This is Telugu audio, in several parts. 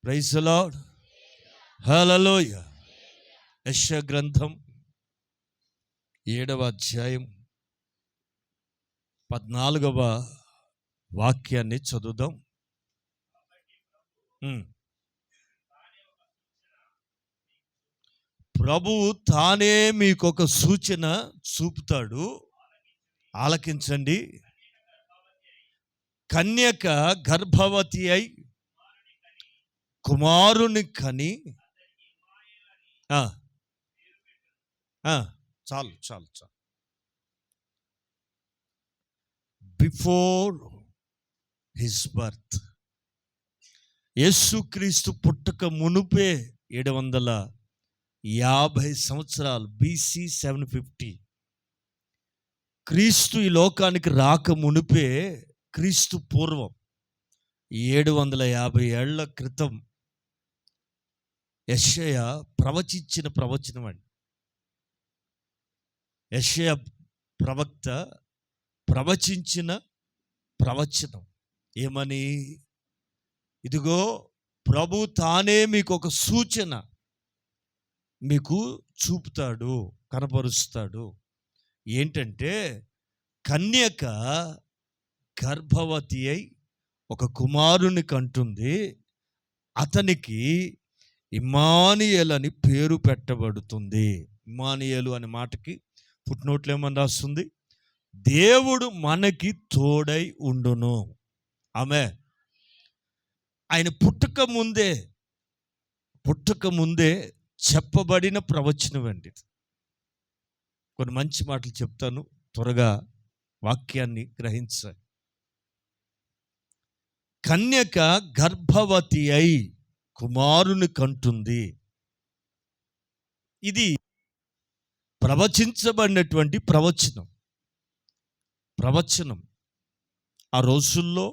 Praise the lord. హల్లెలూయా. యెషయా గ్రంథం 7వ అధ్యాయం 14వ వాక్యాన్ని చదువుదాం. ప్రభువు తానే మీకొక సూచన చూపుతాడు, ఆలకించండి. కన్యక గర్భవతి అయి కుమారుని కని చాలు చాలు చాలు. బిఫోర్ హిస్ బర్త్, యేసుక్రీస్తు పుట్టక మునుపే 750 సంవత్సరాలు BC 750, క్రీస్తు ఈ లోకానికి రాక మునుపే, క్రీస్తు పూర్వం 750 ఏళ్ల క్రితం యెషయా ప్రవచించిన ప్రవచనం అండి. యెషయా ప్రవక్త ప్రవచించిన ప్రవచనం ఏమని? ఇదిగో ప్రభు తానే మీకు ఒక సూచన మీకు చూపుతాడు, కనపరుస్తాడు. ఏంటంటే, కన్యక గర్భవతి అయి ఒక కుమారుని కంటుంది, అతనికి ఇమ్మానుయేలు అని పేరు పెట్టబడుతుంది. ఇమ్మానుయేలు అనే మాటకి ఫుట్నోట్లు ఏమని రాస్తుంది? దేవుడు మనకి తోడై ఉండును. ఆమె ఆయన పుట్టక ముందే చెప్పబడిన ప్రవచనం అండి. కొన్ని మంచి మాటలు చెప్తాను, త్వరగా వాక్యాన్ని గ్రహించాలి. కన్యక గర్భవతి అయి కుమారుని కంటుంది. ఇది ప్రవచించబడినటువంటి ప్రవచనం. ఆ రోజుల్లో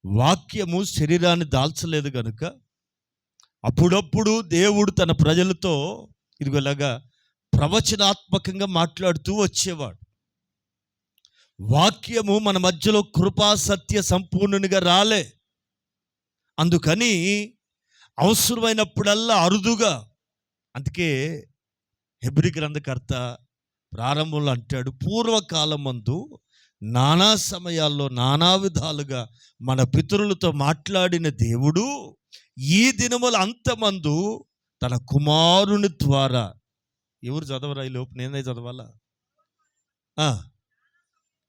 వాక్యము శరీరాన్ని దాల్చలేదు కనుక అప్పుడప్పుడు దేవుడు తన ప్రజలతో ఇదిగోలాగా ప్రవచనాత్మకంగా మాట్లాడుతూ వచ్చేవాడు. వాక్యము మన మధ్యలో కృపా సత్య సంపూర్ణునిగా రాలే. అందుకని అవసరమైనప్పుడల్లా అరుదుగా, అందుకే హెబ్రీ గ్రంథకర్త ప్రారంభంలో అంటాడు, పూర్వకాలమందు నానా సమయాల్లో నానా విధాలుగా మన పితరులతో మాట్లాడిన దేవుడు ఈ దినముల అంతమందు తన కుమారుని ద్వారా. ఎవరు చదవరా ఈ లోపు? నేనే చదవాలా?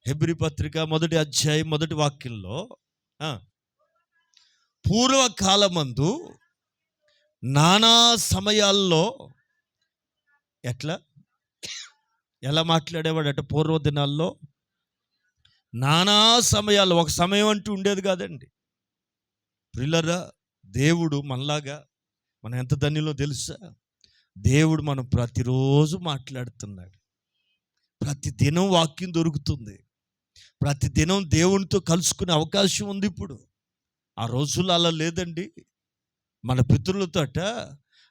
హెబ్రీ పత్రిక 1వ అధ్యాయం 1వ వాక్యంలో, పూర్వకాలమందు నానా సమయాల్లో ఎలా మాట్లాడేవాడట? పూర్వ దినాల్లో నానా సమయాల్లో, ఒక సమయం అంటూ ఉండేది కాదండి. ప్రియులారా, దేవుడు మనలాగా, మనం ఎంత ధన్యులో తెలుసా? దేవుడు మనం ప్రతిరోజు మాట్లాడుతున్నాడు. ప్రతిదినం వాక్యం దొరుకుతుంది. ప్రతిదినం దేవునితో కలుసుకునే అవకాశం ఉంది ఇప్పుడు. ఆ రోజుల్లో అలా లేదండి. మన పితరులతోట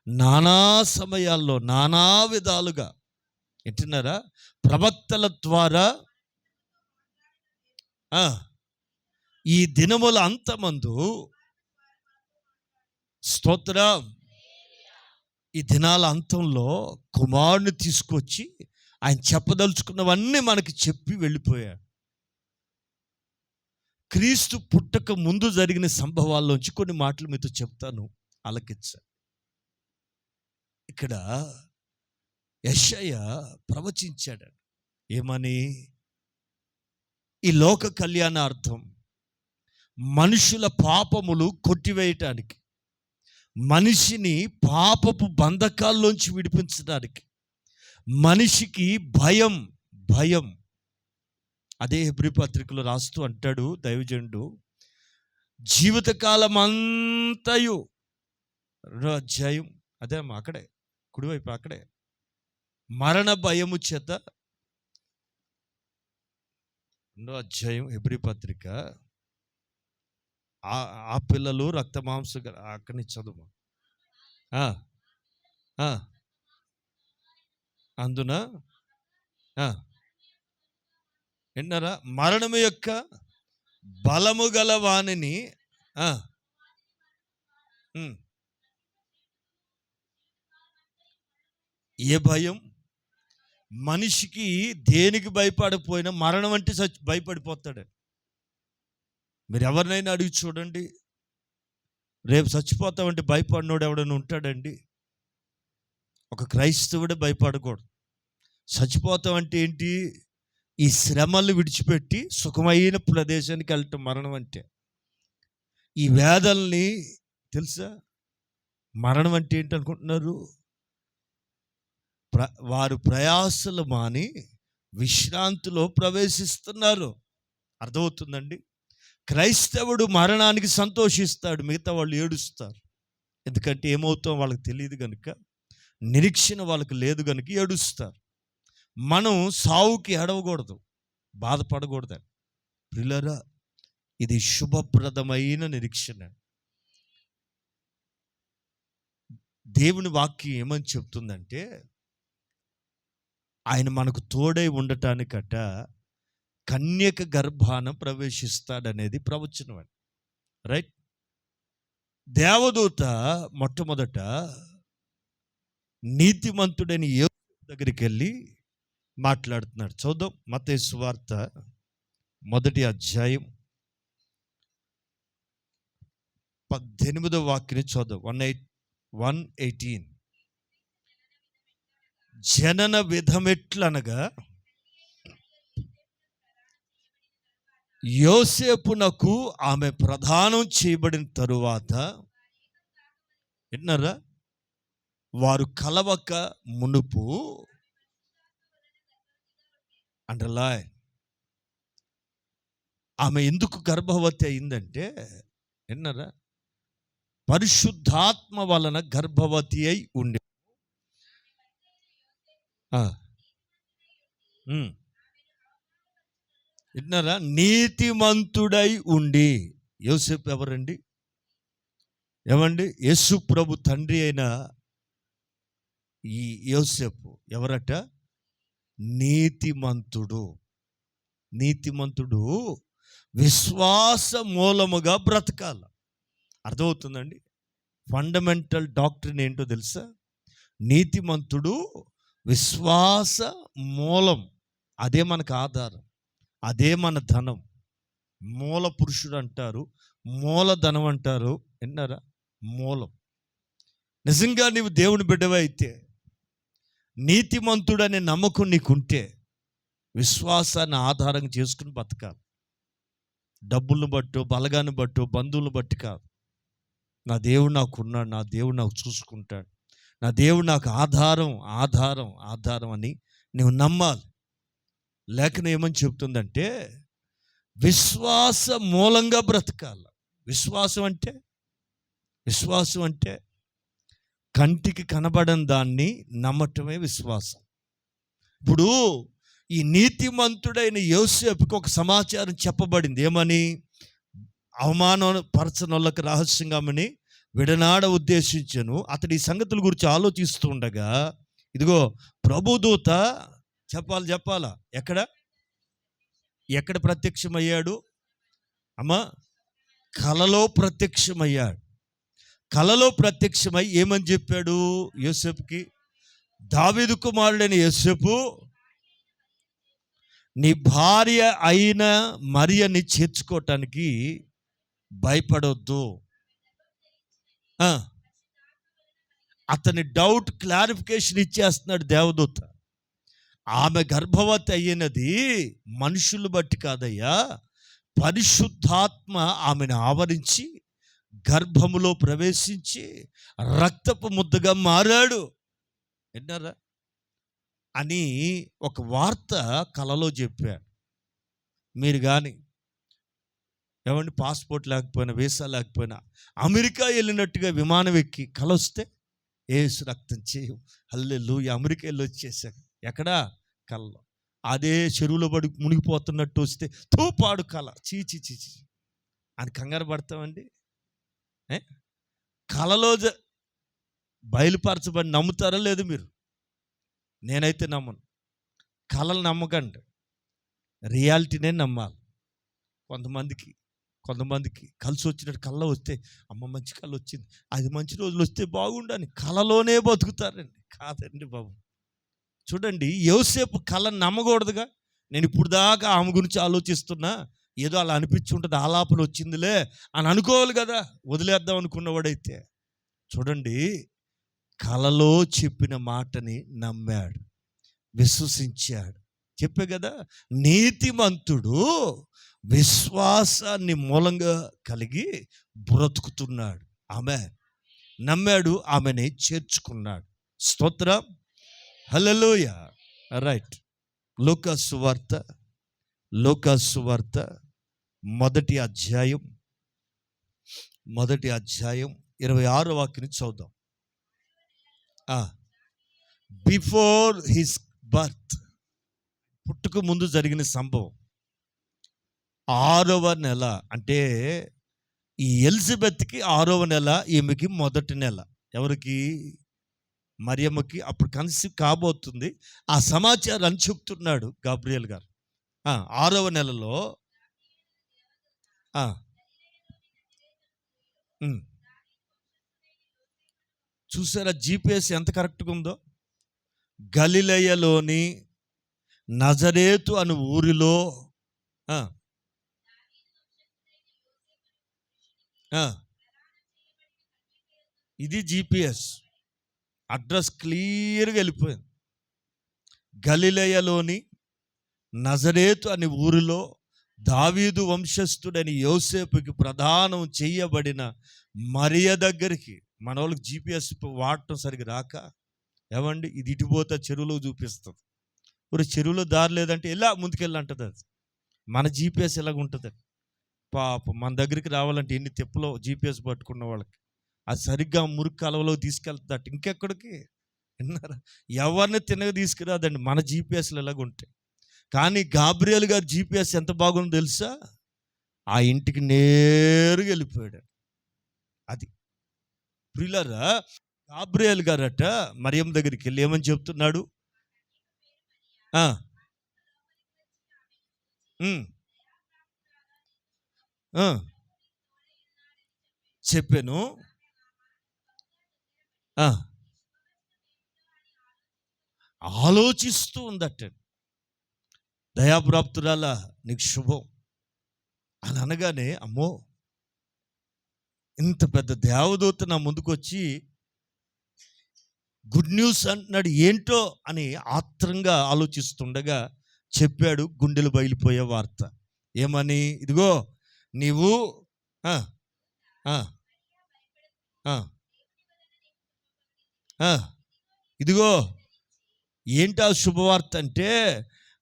నానా సమయాల్లో నానా విధాలుగా వింటున్నారా? ప్రవక్తల ద్వారా ఈ దినముల అంతమందు, స్తోత్రం, ఈ దినాల అంతంలో కుమారుని తీసుకొచ్చి ఆయన చెప్పదలుచుకున్నవన్నీ మనకి చెప్పి వెళ్ళిపోయాడు. క్రీస్తు పుట్టక ముందు జరిగిన సంభవాల్లోంచి కొన్ని మాటలు మీతో చెప్తాను, ఆలకించండి. ఇక్కడ యెషయా ప్రవచించాడు. ఏమని? ఈ లోక కళ్యాణార్థం, మనుషుల పాపములు కొట్టివేయటానికి, మనిషిని పాపపు బంధకాల్లోంచి విడిపించడానికి, మనిషికి భయం. అదే హెబ్రీ పత్రికలో రాస్తూ అంటాడు దైవజనుడు, జీవితకాలం అంతయు, 2వ అధ్యాయం, అదే అక్కడే కుడివైపు, అక్కడే మరణ భయము చేత, 2వ అధ్యాయం హెబ్రీ పత్రిక, ఆ పిల్లలు రక్త మాంస, అక్కడి నుంచి చదువు. అందున విన్నారా? మరణము యొక్క బలము గల వానిని ఉమ్. ఏ భయం? మనిషికి దేనికి భయపడకపోయినా మరణం అంటే భయపడిపోతాడు. మీరు ఎవరినైనా అడిగి చూడండి, రేపు చచ్చిపోతామంటే భయపడినోడు ఎవడైనా ఉంటాడండి? ఒక క్రైస్తవుడే భయపడకూడదు. చచ్చిపోతామంటే ఏంటి? ఈ శ్రమలు విడిచిపెట్టి సుఖమైన ప్రదేశానికి వెళ్ళటం మరణం అంటే. ఈ వేదల్ని తెలుసా? మరణం అంటే ఏంటి అనుకుంటున్నారు? వారు ప్రయాసలు మాని విశ్రాంతిలో ప్రవేశిస్తున్నారు. అర్థమవుతుందండి? క్రైస్తవుడు మరణానికి సంతోషిస్తాడు, మిగతా వాళ్ళు ఏడుస్తారు. ఎందుకంటే ఏమవుతాం వాళ్ళకి తెలియదు కనుక, నిరీక్షణ వాళ్ళకి లేదు కనుక ఏడుస్తారు. మనం సావుకి ఏడవకూడదు, బాధపడకూడదు. ప్రియులారా, ఇది శుభప్రదమైన నిరీక్షణ. దేవుని వాక్యం ఏమని చెప్తుందంటే, ఆయన మనకు తోడై ఉండటానికట కన్యక గర్భాన ప్రవేశిస్తాడనేది ప్రవచనం అండి. రైట్? దేవదూత మొట్టమొదట నీతిమంతుడైన యోసేపు దగ్గరికి వెళ్ళి మాట్లాడుతున్నాడు. చూద్దాం, మత్తయి సువార్త 1వ అధ్యాయం 18వ వాక్యం చూద్దాం. 1:18. జనన విధమెట్లనగా యోసేపునకు ఆమె ప్రదానం చేయబడిన తరువాత, విన్నారా, వారు కలవక మునుపు, అండర్లైన్, ఆమె ఎందుకు గర్భవతి అయిందంటే, విన్నారా, పరిశుద్ధాత్మ వలన గర్భవతి అయి ఉండి. విన్నారా? నీతిమంతుడై ఉండి. యోసేపు ఎవరండి? ఏమండి? యేసు ప్రభు తండ్రి అయిన ఈ యోసేపు ఎవరట? నీతిమంతుడు. నీతిమంతుడు విశ్వాస మూలముగా బ్రతకాల. అర్థమవుతుందండి? ఫండమెంటల్ డాక్ట్రిన్ ఏంటో తెలుసా? నీతిమంతుడు విశ్వాస మూలం. అదే మనకు ఆధారం, అదే మన ధనం. మూల పురుషుడు అంటారు, మూలధనం అంటారు. విన్నారా? మూలం. నిజంగా నీవు దేవుని బిడ్డవే అయితే, నీతిమంతుడనే నమ్మకం నీకుంటే, విశ్వాసాన్ని ఆధారం చేసుకుని బతకాలి. డబ్బులను బట్టో, బలగాన్ని బట్టో, బంధువులను బట్టి కాదు. నా దేవుడు నాకున్నాడు, నా దేవుడు నాకు చూసుకుంటాడు, నా దేవుడు నాకు ఆధారం ఆధారం ఆధారం అని నువ్వు నమ్మాలి. లేఖనం ఏమని చెప్తుందంటే, విశ్వాస మూలంగా బ్రతకాలి. విశ్వాసం అంటే కంటికి కనబడని దాన్ని నమ్మటమే విశ్వాసం. ఇప్పుడు ఈ నీతిమంతుడైన యోసేపుకి ఒక సమాచారం చెప్పబడింది. ఏమని? అవమానపరచనోళ్ళకి రహస్యంగామని విడనాడ ఉద్దేశించను. అతడి ఈ సంగతుల గురించి ఆలోచిస్తూ ఉండగా, ఇదిగో ప్రభుదూత చెప్పాలా, ఎక్కడ ప్రత్యక్షమయ్యాడు? అమ్మా, కలలో ప్రత్యక్షమయ్యాడు. కలలో ప్రత్యక్షమై ఏమని చెప్పాడు యోసేపుకి? దావీదు కుమారుడైన యోసేపు, నీ భార్య అయిన మరియని చేర్చుకోవటానికి భయపడొద్దు. అతని డౌట్ క్లారిఫికేషన్ ఇచ్చేస్తున్నాడు దేవదూత. ఆమె గర్భవతి అయినది మనుషులు బట్టి కాదయ్యా, పరిశుద్ధాత్మ ఆమెను ఆవరించి గర్భములో ప్రవేశించి రక్తపు ముద్దగా మారాడు. విన్నారా? అని ఒక వార్త కలలో చెప్పాడు. మీరు కానీ ఏమండి, పాస్పోర్ట్ లేకపోయినా, వీసా లేకపోయినా, అమెరికా వెళ్ళినట్టుగా విమానం ఎక్కి కలొస్తే, యేసు రక్తం చేయం, హల్లెలూయా, అమెరికా వెళ్ళి వచ్చేసాక, ఎక్కడా? కళ్ళలో. అదే చెరువులో పడి మునిగిపోతున్నట్టు వస్తే, తూపాడు కళ, చీచి అని కంగారు పడతామండి. కళలో బయలుపరచబడి నమ్ముతారా లేదు మీరు? నేనైతే నమ్మను. కళలు నమ్మకండి, రియాలిటీనే నమ్మాలి. కొంతమందికి కొంతమందికి కలిసి వచ్చినట్టు కళ్ళ వస్తే అమ్మ మంచి కళ వచ్చింది, అది మంచి రోజులు వస్తే బాగుండని కళలోనే బతుకుతారండి. కాదండి బాబు. చూడండి, యోసేపు కళ నమ్మకూడదుగా. నేను ఇప్పుడు దాకా ఆమె గురించి ఆలోచిస్తున్నా, ఏదో అలా అనిపించి ఉంటుంది, ఆలాపన వచ్చిందిలే అని అనుకోవాలి కదా, వదిలేద్దాం అనుకున్నవాడైతే. చూడండి, కలలో చెప్పిన మాటని నమ్మాడు, విశ్వసించాడు. చెప్పే కదా, నీతిమంతుడు విశ్వాసాన్ని మూలంగా కలిగి బ్రతుకుతున్నాడు. ఆమె నమ్మాడు, ఆమెని చేర్చుకున్నాడు. స్తోత్రం, హల్లెలూయా. రైట్. లూకా సువార్త మొదటి అధ్యాయం 26వ వాక్యం చదువుదాం. బిఫోర్ హిస్ బర్త్, పుట్టుక ముందు జరిగిన సంభవం. 6వ నెల, అంటే ఈ ఎలిజబెత్కి 6వ నెల, ఈమెకి మొదటి నెల. ఎవరికి? మరియమ్మకి. అప్పుడు కన్సీవ్ కాబోతుంది. ఆ సమాచారాన్ని చెప్తున్నాడు గాబ్రియల్ గారు. 6వ నెలలో చూసారా జీపీఎస్ ఎంత కరెక్ట్గా ఉందో. గలిలయలోని నజరేతు అను ఊరిలో ఇది జీపీఎస్ అడ్రస్ క్లియర్గా వెళ్ళిపోయింది. గలిలయలోని నజరేతు అనే ఊరిలో దావీదు వంశస్థుడని యోసేపుకి ప్రదానం చేయబడిన మరియ దగ్గరికి. మన వాళ్ళకి జీపీఎస్ వాడటం సరిగ్గా రాక, ఏమండి ఇది ఇటుపోతే చెరువులో చూపిస్తుంది. ఒక చెరువులో దారి లేదంటే ఎలా ముందుకెళ్ళి అంటుంది. అది మన జీపీఎస్ ఎలాగ ఉంటుంది. పాపం మన దగ్గరికి రావాలంటే ఎన్ని తెప్పులో జీపీఎస్ పట్టుకున్న వాళ్ళకి అది సరిగ్గా మురికి కాలువలో తీసుకెళ్తుందట. ఇంకెక్కడికి విన్నారా? ఎవరిని తినగా తీసుకురాదండి మన జీపీఎస్లు ఎలాగ ఉంటాయి. కానీ గాబ్రియల్ గారు జీపీఎస్ ఎంత బాగుందో తెలుసా? ఆ ఇంటికి నేరుగా వెళ్ళిపోయాడు. అది ప్రియులారా, గాబ్రియల్ గారట మరియం దగ్గరికి వెళ్ళి ఏమని చెప్తున్నాడు? చెప్పాను. ఆలోచిస్తూ ఉందట. దయాప్రాప్తురాల నీకు శుభం అని అనగానే, అమ్మో ఇంత పెద్ద దేవదూత నా ముందుకు వచ్చి గుడ్ న్యూస్ అంటున్నాడు, ఏంటో అని ఆత్రంగా ఆలోచిస్తుండగా చెప్పాడు గుండెలు బయలిపోయే వార్త. ఏమని? ఇదిగో నీవు ఇదిగో ఏంటా శుభవార్త అంటే,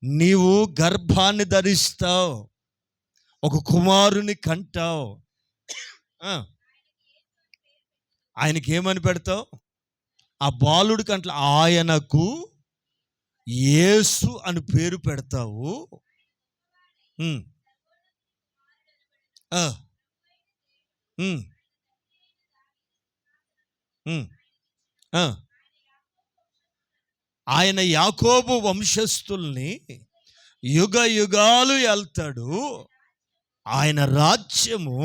నీవు గర్భాన్ని ధరిస్తావు, ఒక కుమారుని కంటావు. ఆయనకి ఏమని పెడతావు? ఆ బాలుడి కంట్ల ఆయనకు యేసు అని పేరు పెడతావు. ఆయన యాకోబు వంశస్థుల్ని యుగ యుగాలు వెళ్తాడు. ఆయన రాజ్యము,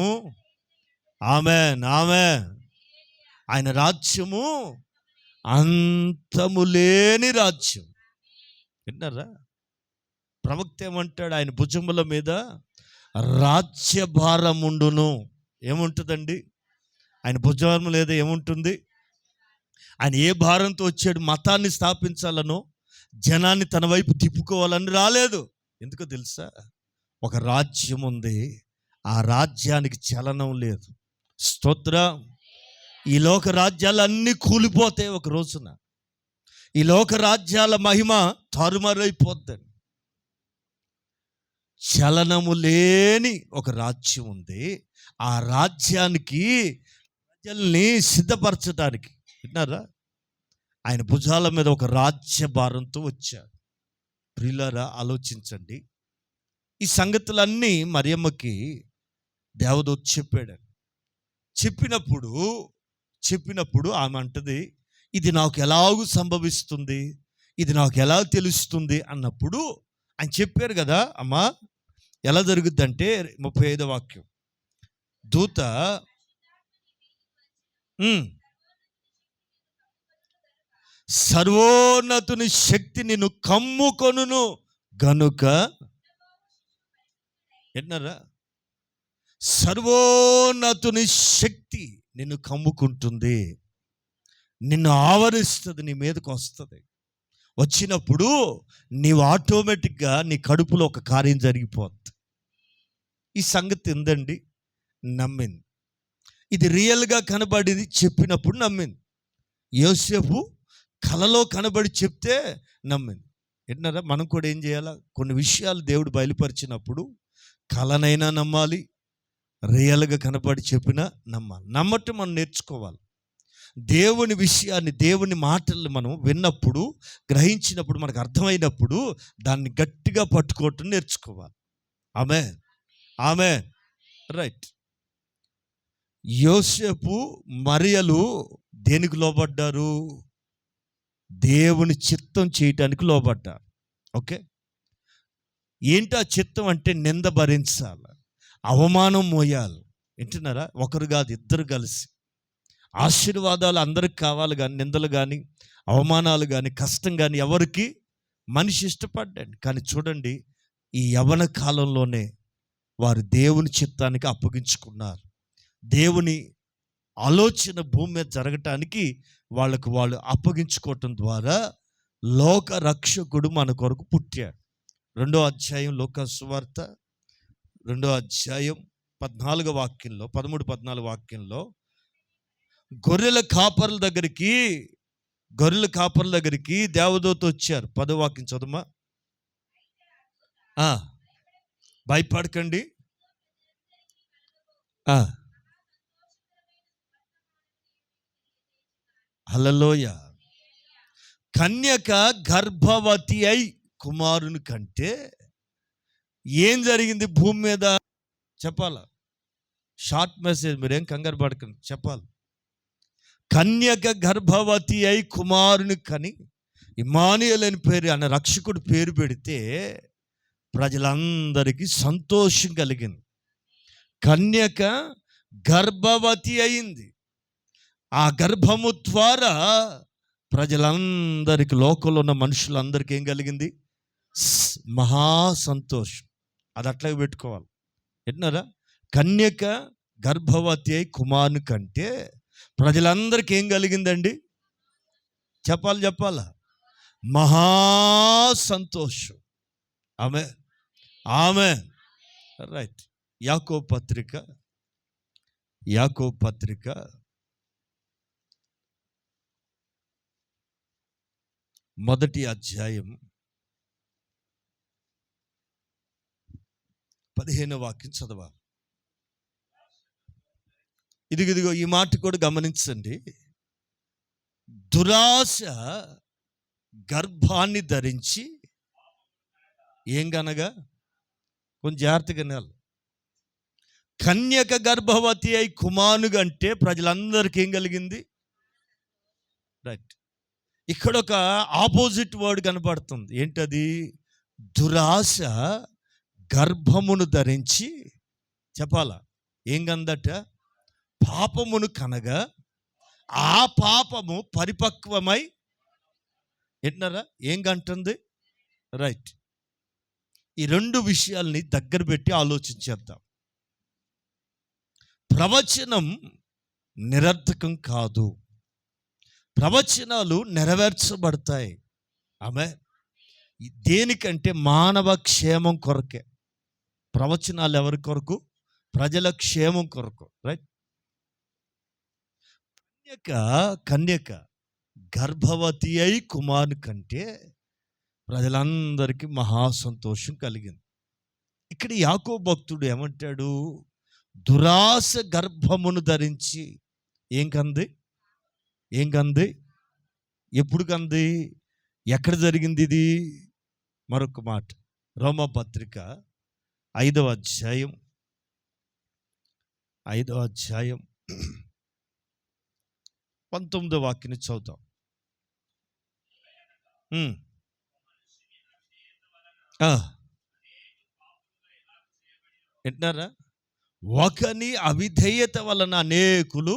ఆమేన్ ఆమేన్, ఆయన రాజ్యము అంతము లేని రాజ్యం. విన్నారా? ప్రవక్త ఏమంటాడు? ఆయన భుజముల మీద రాజ్యభారముండును. ఏముంటుందండి ఆయన భుజము లేదా? ఏముంటుంది? ఆయన ఏ భారంతో వచ్చాడు? మతాన్ని స్థాపించాలనో జనాన్ని తన వైపు తిప్పుకోవాలని రాలేదు. ఎందుకో తెలుసా? ఒక రాజ్యం ఉంది, ఆ రాజ్యానికి చలనం లేదు. స్తోత్రం. ఈ లోక రాజ్యాలన్నీ కూలిపోతాయి ఒక రోజున. ఈ లోక రాజ్యాల మహిమ తారుమారైపోద్దని. చలనము లేని ఒక రాజ్యం ఉంది. ఆ రాజ్యానికి ప్రజల్ని సిద్ధపరచడానికి, విన్నారా, ఆయన భుజాల మీద ఒక రాజ్య భారంతో వచ్చాడు. ప్రియులారా, ఆలోచించండి. ఈ సంగతులన్నీ మరియమ్మకి దేవదూత చెప్పాడు. చెప్పినప్పుడు ఆమె అంటది, ఇది నాకు ఎలాగూ సంభవిస్తుంది, ఇది నాకు ఎలా తెలుస్తుంది అన్నప్పుడు ఆయన చెప్పారు కదా, అమ్మా ఎలా జరుగుద్దంటే 35వ వాక్యం, దూత సర్వోన్నతుని శక్తి నిన్ను కమ్ముకొనును గనుక ఎన్నరా సర్వోన్నతుని శక్తి నిన్ను కమ్ముకుంటుంది, నిన్ను ఆవరిస్తుంది, నీ మీదకి వస్తుంది. వచ్చినప్పుడు నీవు ఆటోమేటిక్గా నీ కడుపులో ఒక కార్యం జరిగిపోద్ది. ఈ సంగతి ఏందండి? నమ్మింది. ఇది రియల్గా కనబడింది, చెప్పినప్పుడు నమ్మింది. యోసేపు కలలో కనబడి చెప్తే నమ్మింది. ఏంటన్నారా? మనం కూడా ఏం చేయాలా? కొన్ని విషయాలు దేవుడు బయలుపరిచినప్పుడు కలనైనా నమ్మాలి, రియల్గా కనబడి చెప్పినా నమ్మాలి. నమ్మటం మనం నేర్చుకోవాలి. దేవుని విషయాన్ని, దేవుని మాటల్ని మనం విన్నప్పుడు, గ్రహించినప్పుడు, మనకు అర్థమైనప్పుడు దాన్ని గట్టిగా పట్టుకోవటం నేర్చుకోవాలి. ఆమేన్, ఆమేన్. రైట్. యోసేపు మరియలు దేనికి లోబడ్డారు? దేవుని చిత్తం చేయటానికి లోబడ్డారు. ఓకే, ఏంటి ఆ చిత్తం అంటే? నింద భరించాలి, అవమానం మోయాలి. వింటున్నారా? ఒకరు కాదు, ఇద్దరు కలిసి. ఆశీర్వాదాలు అందరికి కావాలి, కానీ నిందలు కానీ, అవమానాలు కానీ, కష్టం కానీ ఎవరికి మనిషి ఇష్టపడ్డాడు. కానీ చూడండి, ఈ యవ్వన కాలంలోనే వారు దేవుని చిత్తానికి అప్పగించుకున్నారు. దేవుని ఆలోచన భూమి మీద జరగటానికి వాళ్ళకు వాళ్ళు అప్పగించుకోవటం ద్వారా లోక రక్షకుడు మన కొరకు పుట్టాడు. 2వ అధ్యాయం లోకా సువార్త 2వ అధ్యాయం 14వ వాక్యంలో, 13-14 వాక్యంలో గొర్రెల కాపర్ల దగ్గరికి దేవదూత వచ్చారు. 10వ వాక్యం చదువుమా. భయపడకండి, హల్లెలూయా. కన్యక గర్భవతి అయి కుమారుని కంటే ఏం జరిగింది భూమి మీద? చెప్పాలా? షార్ట్ మెసేజ్, మీరేం కంగారు పడకండి, చెప్పాలి. కన్యక గర్భవతి అయి కుమారుని కని ఇమ్మానుయేలు అని పేరు, అన్న రక్షకుడు పేరు పెడితే ప్రజలందరికీ సంతోషం కలిగింది. కన్యక గర్భవతి అయింది. ఆ గర్భము ద్వారా ప్రజలందరికీ, లోకంలో ఉన్న మనుషులందరికీ ఏం కలిగింది? మహా సంతోషం. అది అట్లాగే పెట్టుకోవాలి. విన్నారా? కన్యక గర్భవతి అయి కుమారుని కంటే ప్రజలందరికీ ఏం కలిగిందండి? చెప్పాలా? మహా సంతోషం. ఆమె, ఆమె. రైట్. యాకోబు పత్రిక 1వ అధ్యాయం 15వ వాక్యం చదవాలి. ఇదిగో ఈ మాట కూడా గమనించండి. దురాశ గర్భాన్ని ధరించి ఏం కనగా, కొంచెం జాగ్రత్తగా వినాలి. కన్యక గర్భవతి అయి కుమారుని అంటే ప్రజలందరికీ ఏం కలిగింది? రైట్. ఇక్కడ ఒక ఆపోజిట్ వర్డ్ కనపడుతుంది. ఏంటది? దురాశ గర్భమును ధరించి, చెప్పాలా, ఏం కందట? పాపమును కనగా ఆ పాపము పరిపక్వమై, ఏంటన్నారా? ఏం కంటుంది? రైట్. ఈ 2 విషయాల్ని దగ్గర పెట్టి ఆలోచించేద్దాం. ప్రవచనం నిరర్థకం కాదు, ప్రవచనాలు నెరవేర్చబడతాయి. ఆమె దేనికంటే మానవ క్షేమం కొరకే. ప్రవచనాలు ఎవరి కొరకు? ప్రజల క్షేమం కొరకు. రైట్. కన్యక గర్భవతి అయి కుమారుని కంటే ప్రజలందరికీ మహా సంతోషం కలిగింది. ఇక్కడ యాకోబు భక్తుడు ఏమంటాడు? దురాశ గర్భమును ధరించి ఏం కంది? ఎప్పుడు కంది? ఎక్కడ జరిగింది ఇది? మరొక మాట, రోమపత్రిక 5వ అధ్యాయం 19వ వాక్యాన్ని చదువుతాం. వింటున్నారా? ఒకని అవిధేయత వలన అనేకులు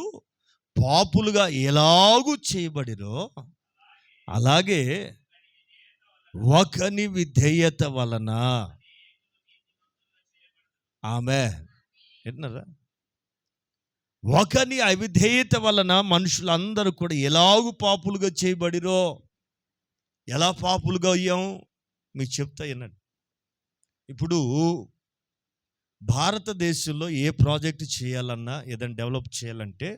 పాపులుగా ఎలాగూ చేయబడిరో, అలాగే ఒకని విధేయత వలన, ఆమె విన్నారా, ఒకని అవిధేయత వలన మనుషులందరూ కూడా ఎలాగూ పాపులుగా చేయబడిరో. ఎలా పాపులుగా అయ్యాం మీకు చెప్తా వినండి. ఇప్పుడు భారతదేశంలో ఏ ప్రాజెక్ట్ చేయాలన్నా, ఏదైనా డెవలప్ చేయాలంటే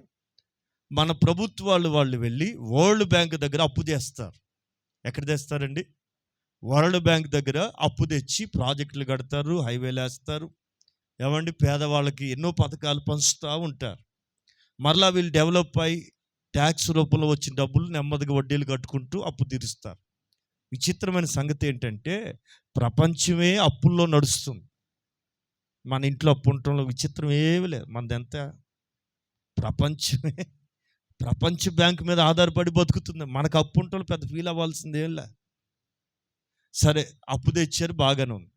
మన ప్రభుత్వాలు వాళ్ళు వెళ్ళి వరల్డ్ బ్యాంక్ దగ్గర అప్పు తెస్తారు. ఎక్కడ తెస్తారండి? వరల్డ్ బ్యాంక్ దగ్గర అప్పు తెచ్చి ప్రాజెక్టులు కడతారు, హైవేలు వేస్తారు. ఏమండి, పేదవాళ్ళకి ఎన్నో పథకాలు పంచుతూ ఉంటారు. మరలా వీళ్ళు డెవలప్ అయ్యి ట్యాక్స్ రూపంలో వచ్చిన డబ్బులు నెమ్మదిగా వడ్డీలు కట్టుకుంటూ అప్పు తీరుస్తారు. విచిత్రమైన సంగతి ఏంటంటే ప్రపంచమే అప్పుల్లో నడుస్తుంది. మన ఇంట్లో అప్పు ఉండటంలో విచిత్రం ఏమీ లేదు. మనదెంత ప్రపంచ బ్యాంకు మీద ఆధారపడి బతుకుతుంది. మనకు అప్పు ఉండటంలో పెద్ద ఫీల్ అవ్వాల్సింది ఏం లే. సరే, అప్పు తెచ్చారు, బాగానే ఉంది.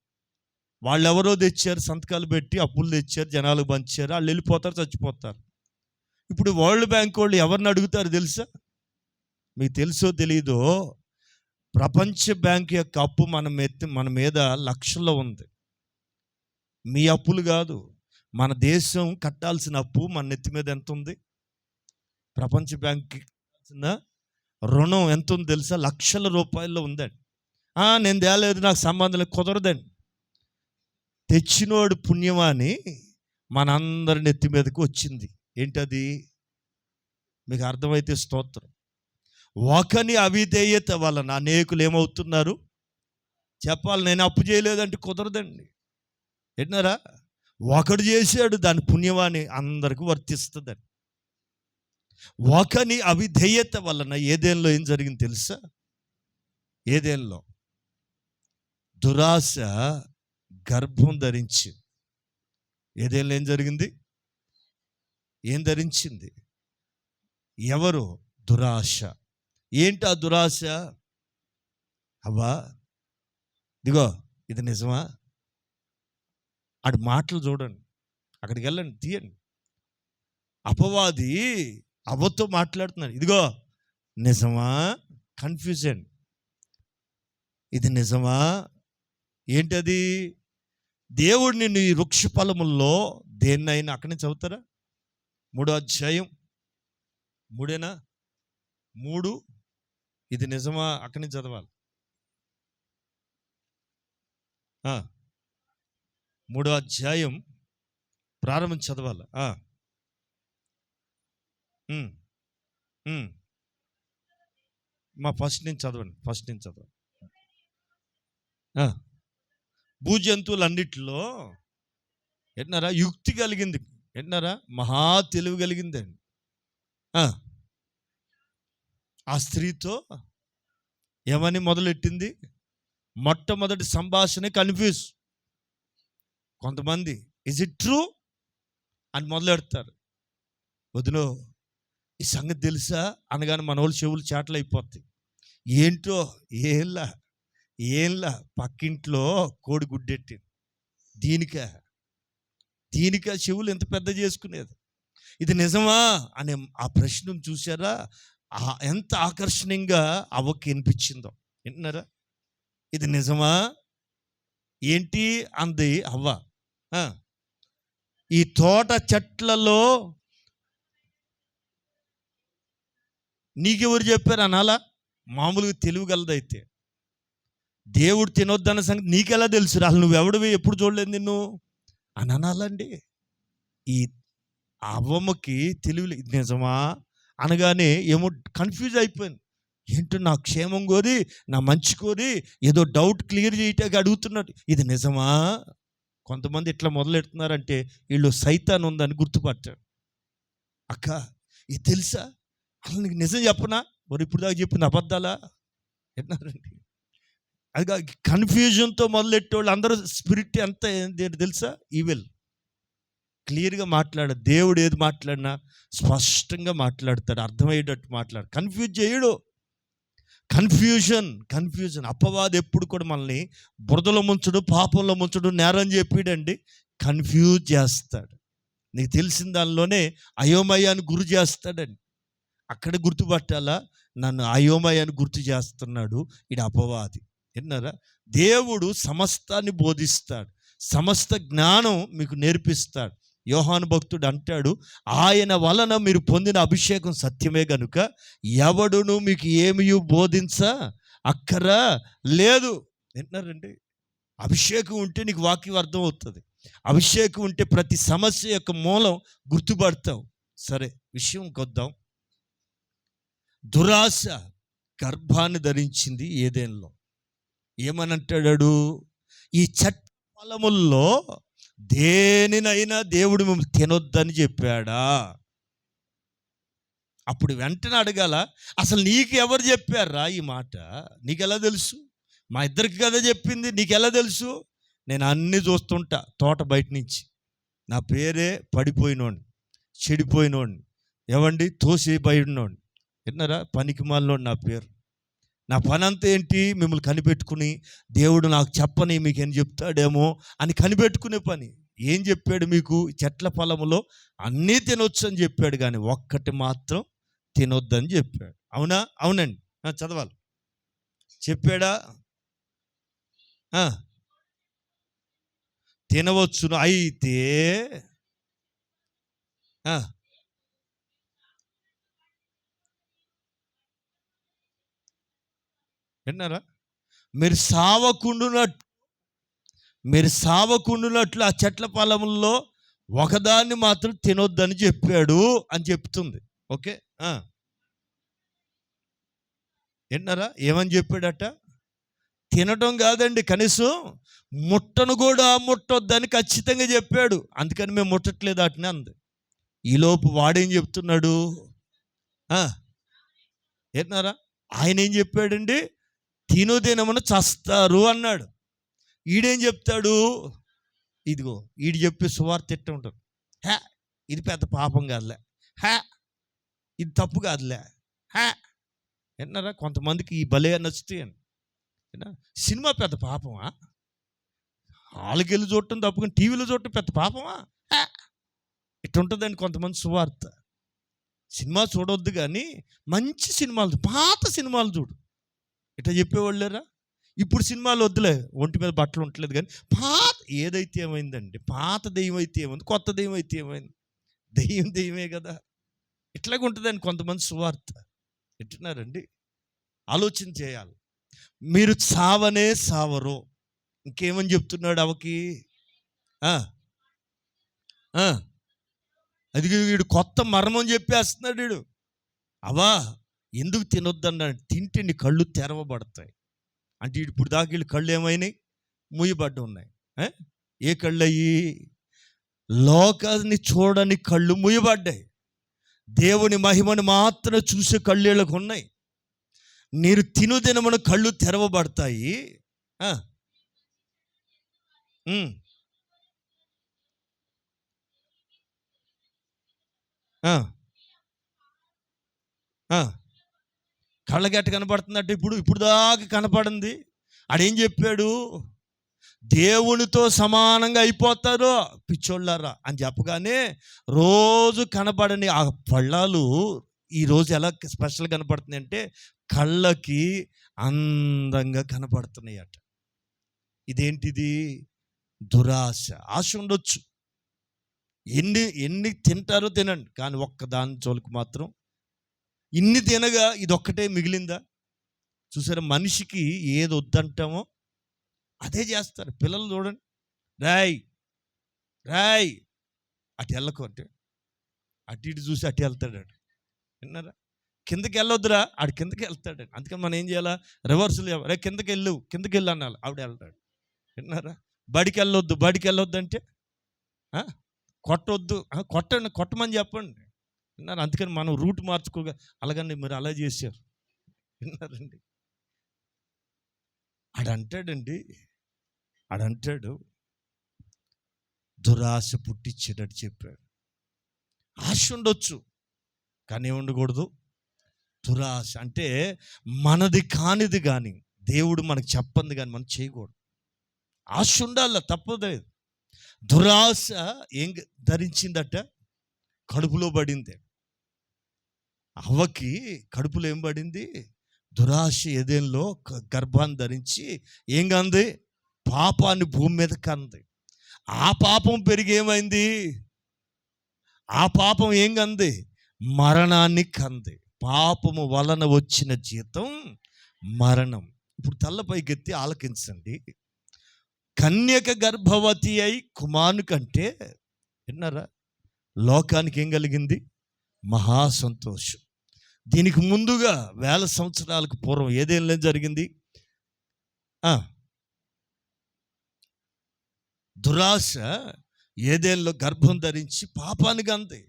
వాళ్ళు ఎవరో తెచ్చారు, సంతకాలు పెట్టి అప్పులు తెచ్చారు, జనాలు పంచారు, వాళ్ళు వెళ్ళిపోతారు, చచ్చిపోతారు. ఇప్పుడు వరల్డ్ బ్యాంక్ వాళ్ళు ఎవరిని అడుగుతారు తెలుసా? మీకు తెలుసో తెలీదో, ప్రపంచ బ్యాంక్ యొక్క అప్పు మన మీద లక్షల్లో ఉంది. మీ అప్పులు కాదు, మన దేశం కట్టాల్సిన అప్పు మన నెత్తి మీద ఎంత ఉంది? ప్రపంచ బ్యాంక్కి కట్టాల్సిన రుణం ఎంత ఉంది తెలుసా? లక్షల రూపాయల్లో ఉందండి. నేను తేలేదు, నాకు సంబంధం కుదరదండి. తెచ్చినోడు పుణ్యమాని మనందరి నెత్తి మీదకి వచ్చింది. ఏంటది? మీకు అర్థమైతే స్తోత్రం. ఒకని అవిధేయత వలన అనేకులు ఏమవుతున్నారు? చెప్పాలి, నేను అప్పు చేయలేదంటే కుదరదండి. విన్నారా? ఒకడు చేశాడు, దాని పుణ్యమాని అందరికీ వర్తిస్తుందని. ఒకని అవిధేయత వలన ఏదేన్లో ఏం జరిగింది తెలుసా? ఏదేన్లో దురాశ గర్భం ధరించి. ఏదేన్లో ఏం జరిగింది? ఏం ధరించింది? ఎవరు? దురాశ. ఏంటి ఆ దురాశ? అవ్వా, ఇదిగో ఇది నిజమా? ఆడి మాటలు చూడండి, అక్కడికి వెళ్ళండి, తీయండి. అపవాది అవ్వతో మాట్లాడుతున్నాడు. ఇదిగో నిజమా? కన్ఫ్యూజన్. ఇది నిజమా? ఏంటది? దేవుడు నిన్ను ఈ వృక్ష ఫలముల్లో దేన్నైనా, అక్కడి నుంచి చదువుతారా? 3వ అధ్యాయం 3 ఇది నిజమా? అక్కడి నుంచి చదవాలి. 3వ అధ్యాయం ప్రారంభం చదవాలి. ఫస్ట్ నుంచి చదవండి. భూజంతువులన్నిటిలో ఎన్నారా యుక్తి కలిగింది, ఎన్నారా మహా తెలివి కలిగిందండి. ఆ స్త్రీతో ఏమని మొదలెట్టింది? మొట్టమొదటి సంభాషణ కన్ఫ్యూజ్. కొంతమంది ఇజ్ ఇట్ ట్రూ అని మొదలెడతారు. వదినో, ఈ సంగతి తెలుసా అనగానే మన వాళ్ళు చెవులు చాటలు అయిపోతాయి. ఏంటో ఏంలా పక్కింట్లో కోడి గుడ్డెట్టి దీనిక చెవులు ఎంత పెద్ద చేసుకునేది. ఇది నిజమా అనే ఆ ప్రశ్నను చూసారా? ఎంత ఆకర్షణీయంగా అవ్వకి వినిపించిందో. వింటున్నారా? ఇది నిజమా ఏంటి అంది అవ్వ. ఈ తోట చెట్లలో నీకెవరు చెప్పారు అనాలా? మామూలుగా తెలియగలదైతే దేవుడు తినొద్దన్న సంగతి నీకెలా తెలుసు? అసలు నువ్వెవడివి, ఎప్పుడు చూడలేదు నిన్ను అని అనాలండి. ఈ అవ్వమ్మకి తెలివి ఇది నిజమా అనగానే ఏమో కన్ఫ్యూజ్ అయిపోయింది. ఏంటో నా క్షేమం కోరి, నా మంచి కోరి ఏదో డౌట్ క్లియర్ చేయటానికి అడుగుతున్నట్టు. ఇది నిజమా? కొంతమంది ఇట్లా మొదలెడుతున్నారంటే వీళ్ళు సైతాన్ ఉందని గుర్తుపట్టాడు. అక్క, ఇది తెలుసా? అసలు నీకు నిజం చెప్పనా? మరి ఇప్పుడు దాకా చెప్పిన అబద్ధాలా? విన్నారండి? అది కన్ఫ్యూజన్తో మొదలెట్టేవాళ్ళు అందరూ స్పిరిట్ ఎంత ఏంటి తెలుసా? ఈవిల్. క్లియర్గా మాట్లాడు. దేవుడు ఏది మాట్లాడినా స్పష్టంగా మాట్లాడతాడు, అర్థమయ్యేటట్టు మాట్లాడు. కన్ఫ్యూజ్ చేయడు. కన్ఫ్యూజన్ అపవాది ఎప్పుడు కూడా మనల్ని బురదలో ముంచడు, పాపంలో ముంచడు, నేరం చెప్పాడండి, కన్ఫ్యూజ్ చేస్తాడు. నీకు తెలిసిన దానిలోనే అయోమయాన్ని గురి చేస్తాడండి. అక్కడ గుర్తుపట్టాలా, నన్ను అయోమయాన్ని గుర్తు చేస్తున్నాడు ఇది అపవాది. విన్నారా? దేవుడు సమస్తాన్ని బోధిస్తాడు, సమస్త జ్ఞానం మీకు నేర్పిస్తాడు. యోహాను భక్తుడు అంటాడు, ఆయన వలన మీరు పొందిన అభిషేకం సత్యమే గనుక ఎవడును మీకు ఏమీ బోధించ అక్కరా లేదు. విన్నారండి? అభిషేకం ఉంటే నీకు వాక్యం అర్థం అవుతుంది. అభిషేకం ఉంటే ప్రతి సమస్య యొక్క మూలం గుర్తుపడతావు. సరే, విషయం కొద్దాం. దురాశ గర్భాన్ని ధరించింది ఏదెన్లో. ఏమనంటాడు? ఈ చెట్ల ఫలముల్లో దేనినైనా దేవుడు మేము తినొద్దని చెప్పాడా? అప్పుడు వెంటనే అడగాల, అసలు నీకు ఎవరు చెప్పారా ఈ మాట? నీకెలా తెలుసు? మా ఇద్దరికి కదా చెప్పింది, నీకెలా తెలుసు? నేను అన్నీ చూస్తుంటా తోట బయట నుంచి. నా పేరే పడిపోయినోడిని, చెడిపోయినోడిని, ఏవండి తోసి బయటనోడిని. విన్నారా? పనికి మాలినోడు నా పేరు. నా పని అంతా ఏంటి? మిమ్మల్ని కనిపెట్టుకుని దేవుడు నాకు చెప్పని మీకేం చెప్తాడేమో అని కనిపెట్టుకునే పని. ఏం చెప్పాడు మీకు? చెట్ల ఫలములో అన్నీ తినొచ్చు అని చెప్పాడు, కానీ ఒక్కటి మాత్రం తినొద్దని చెప్పాడు. అవునా? అవునండి. చదవాలి. చెప్పాడా? తినవచ్చును. అయితే విన్నారా? మీరు సావకుండునట్లు ఆ చెట్ల ఫలముల్లో ఒకదాన్ని మాత్రం తినొద్దని చెప్పాడు అని చెప్తుంది. ఓకే, విన్నారా? ఏమని చెప్పాడట? తినడం కాదండి, కనీసం ముట్టను కూడా ముట్టొద్దని ఖచ్చితంగా చెప్పాడు. అందుకని మేము ముట్టట్లేదు అట్నే అంది. ఈలోపు వాడేం చెప్తున్నాడు? విన్నారా? ఆయన ఏం చెప్పాడండి? తినమని చస్తారు అన్నాడు. ఈడేం చెప్తాడు? ఇదిగో ఈడు చెప్పి సువార్త తిట్ట ఉంటాడు. ఇది పెద్ద పాపం కాదులే, ఇది తప్పు కాదులే. విన్నారా? కొంతమందికి ఈ భలే నచ్చుతాయండి. సినిమా పెద్ద పాపమా? హాల్కి వెళ్ళి చూడటం తప్పు, కానీ టీవీలో చూడటం పెద్ద పాపమా? ఇట్టుంటుందండి కొంతమంది సువార్త. సినిమా చూడొద్దు కానీ మంచి సినిమాలు, పాత సినిమాలు చూడు. ఇట్లా చెప్పేవాళ్ళేరా? ఇప్పుడు సినిమాలు వద్దులే, ఒంటి మీద బట్టలు ఉండలేదు, కానీ పాత ఏదైతే ఏమైందండి? పాత దెయ్యం అయితే ఏమైంది, కొత్త దెయ్యం అయితే ఏమైంది? దెయ్యమే కదా. ఇట్లాగే ఉంటుందండి కొంతమంది సువార్త. ఎట్టున్నారండి? ఆలోచన చేయాలి. మీరు సావనే సావరు. ఇంకేమని చెప్తున్నాడు అవకి? అది వీడు కొత్త మర్మం చెప్పేస్తున్నాడు వీడు. అవా ఎందుకు తినొద్దన్నాడు? తింటే నీ కళ్ళు తెరవబడతాయి అంటే ఇప్పుడు దాకా వీళ్ళు కళ్ళు ఏమైనాయి? మూయబడ్డ ఉన్నాయి. ఏ కళ్ళు అయ్యి? లోకాన్ని చూడని కళ్ళు మూయబడ్డాయి. దేవుని మహిమను మాత్రం చూసే కళ్ళు వీళ్ళకు ఉన్నాయి. మీరు తినుదినమున కళ్ళు తెరవబడతాయి. కళ్ళగట్ట కనపడుతున్నట్టు ఇప్పుడు దాకా కనపడింది. ఆడేం చెప్పాడు? దేవునితో సమానంగా అయిపోతారు పిచ్చోళ్ళారా అని చెప్పగానే రోజు కనపడని ఆ పళ్ళాలు ఈరోజు ఎలా స్పెషల్ కనపడుతున్నాయి అంటే కళ్ళకి అందంగా కనపడుతున్నాయి అట. ఇదేంటిది? దురాశ. ఆశ ఉండొచ్చు, ఎన్ని తింటారో తినండి, కానీ ఒక్కదాని జోలికి మాత్రం ఇన్ని తినగా ఇదొక్కటే మిగిలిందా? చూసారా? మనిషికి ఏది వద్దంటామో అదే చేస్తారు. పిల్లలు చూడండి, రాయ్ అటు వెళ్ళకు అంటే అటు ఇటు చూసి అటు వెళ్తాడు. విన్నారా? కిందకి వెళ్ళొద్దురా, ఆడు కిందకి వెళ్తాడు. అందుకని మనం ఏం చేయాలా? రివర్సల్ రే కిందకి వెళ్ళు అన్నాడు, ఆవిడ వెళ్తాడు. విన్నారా? బడికి వెళ్ళొద్దు అంటే కొట్టొద్దు, కొట్టమని చెప్పండి. విన్నారు? అందుకని మనం రూట్ మార్చుకోగా అలాగని మీరు అలా చేశారు. విన్నారండి? ఆడంటాడు దురాశ పుట్టించేటట్టు చెప్పాడు. ఆశ ఉండొచ్చు, కానీ ఉండకూడదు దురాశ. అంటే మనది కానిది కానీ దేవుడు మనకు చెప్పంది కానీ మనం చేయకూడదు. ఆశ ఉండాలి, తప్పలేదు. దురాశ ఏం ధరించిందట? కడుపులో పడింది. అవ్వకి కడుపులో ఏం పడింది? దురాశ ఏదెన్లో గర్భాన్ని ధరించి ఏం కంది? పాపాన్ని భూమి మీద కంది. ఆ పాపం పెరిగి ఏమైంది? ఆ పాపం ఏం కంది? మరణాన్ని కంది. పాపము వలన వచ్చిన జీతం మరణం. ఇప్పుడు తల్లపైకెత్తి ఆలకించండి. కన్యక గర్భవతి అయి కుమారుని కంటే, విన్నారా, లోకానికి ఏం కలిగింది? మహా సంతోషం. దీనికి ముందుగా 1000 సంవత్సరాలకు పూర్వం ఏదేం జరిగింది? దురాశ ఏదేల్లో గర్భం ధరించి పాపానికి అంది.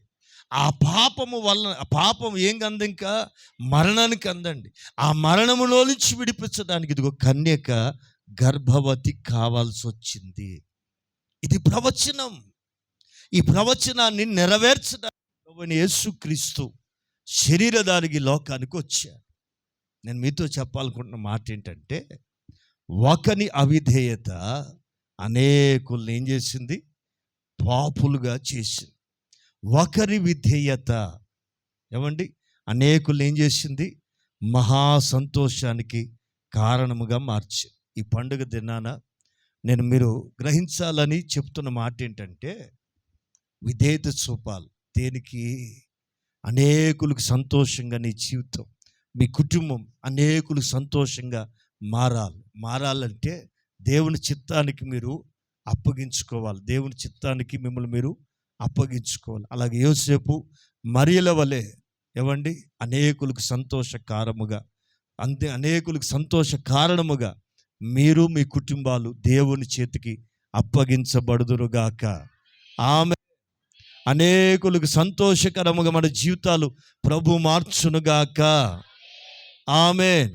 ఆ పాపము వలన, ఆ పాపం ఏం కంది? ఇంకా మరణానికి అందండి. ఆ మరణములో నుంచి విడిపించడానికి ఇదిగో కన్యక గర్భవతి కావాల్సి వచ్చింది. ఇది ప్రవచనం. ఈ ప్రవచనాన్ని నెరవేర్చడానికి యేసుక్రీస్తు శరీరధారికి లోకానికి వచ్చాడు. నేను మీతో చెప్పాలనుకుంటున్న మాట ఏంటంటే, ఒకని అవిధేయత అనేకుల్ని ఏం చేసింది? పాపులుగా చేసింది. ఒకరి విధేయత ఏమండి అనేకుల్ని ఏం చేసింది? మహా సంతోషానికి కారణముగా మార్చింది. ఈ పండుగ దినాన నేను మీరు గ్రహించాలని చెప్తున్న మాట ఏంటంటే, విధేయత చూపాలి. దేనికి? అనేకులకు సంతోషంగా నీ జీవితం, మీ కుటుంబం అనేకులకు సంతోషంగా మారాలంటే దేవుని చిత్తానికి మీరు అప్పగించుకోవాలి. దేవుని చిత్తానికి మిమ్మల్ని మీరు అప్పగించుకోవాలి. అలాగే యోసేపు మరియల వలె ఏమండి అనేకులకు సంతోషకారముగా, అంతే అనేకులకు సంతోష కారణముగా మీరు మీ కుటుంబాలు దేవుని చేతికి అప్పగించబడుదురుగాక. ఆమె అనేకులకు సంతోషకరముగా మన జీవితాలు ప్రభు మార్చునుగాక. ఆమేన్.